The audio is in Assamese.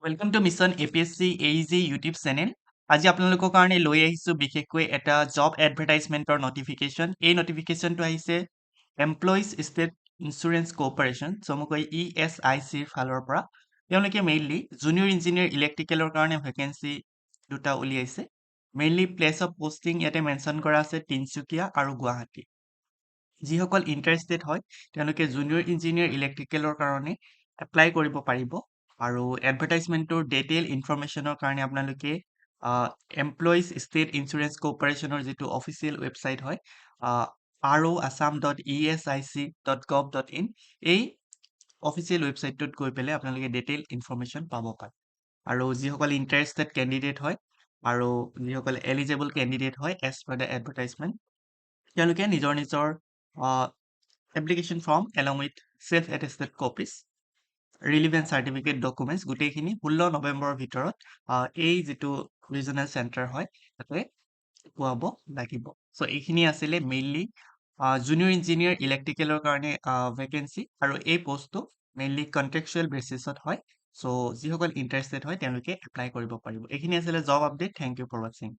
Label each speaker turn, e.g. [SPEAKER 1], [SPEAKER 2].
[SPEAKER 1] Welcome to mission APSC AEG YouTube channel. আজি আপোনালোকৰ কাৰণে লৈ আহিছোঁ বিশেষকৈ এটা জব এডভাৰটাইজমেণ্টৰ নটিফিকেশ্যন। এই নটিফিকেশ্যনটো আহিছে এমপ্লয়িজ ষ্টেট ইঞ্চুৰেঞ্চ কৰ্পৰেশ্যন, চমুকৈ ESICৰ ফালৰ পৰা। তেওঁলোকে মেইনলি জুনিয়ৰ ইঞ্জিনিয়াৰ ইলেক্ট্ৰিকেলৰ কাৰণে ভেকেঞ্চি দুটা উলিয়াইছে। মেইনলি প্লেচ অফ পষ্টিং ইয়াতে মেনশ্যন কৰা আছে তিনচুকীয়া আৰু গুৱাহাটী। যিসকল ইণ্টাৰেষ্টেড হয় তেওঁলোকে জুনিয়ৰ ইঞ্জিনিয়াৰ ইলেক্ট্ৰিকেলৰ কাৰণে এপ্লাই কৰিব পাৰিব। আৰু এডভাৰটাইজমেণ্টটোৰ ডিটেইল ইনফৰমেশ্যনৰ কাৰণে আপোনালোকে এমপ্লয়িজ ষ্টেট ইঞ্চুৰেঞ্চ কৰ্পৰেশ্যনৰ যিটো অফিচিয়েল ৱেবছাইট হয় roassam.esic.gov.in এই অফিচিয়েল ৱেবছাইটটোত গৈ পেলাই আপোনালোকে ডিটেইল ইনফৰমেশ্যন পাব পাৰে। আৰু যিসকল ইণ্টাৰেষ্টেড কেণ্ডিডেট হয় আৰু যিসকল এলিজেবল কেণ্ডিডেট হয় এজ পাৰ দ্য এডভাৰটাইজমেণ্ট, তেওঁলোকে নিজৰ application form along with self attested copies, relevant certificate documents গোটেইখিনি 16 নৱেম্বৰৰ ভিতৰত এই যিটো ৰিজনেল চেণ্টাৰ হয় তাতে পোৱাব লাগিব। চ' এইখিনি আছিলে মেইনলি জুনিয়ৰ ইঞ্জিনিয়াৰ ইলেক্ট্ৰিকেলৰ কাৰণে ভেকেঞ্চি, আৰু এই পষ্টটো মেইনলি কণ্ট্ৰেকচুৱেল বেচিছত হয়। চ' যিসকল ইণ্টাৰেষ্টেড হয় তেওঁলোকে এপ্লাই কৰিব পাৰিব। এইখিনি আছিলে job update. Thank you for ৱাচিং।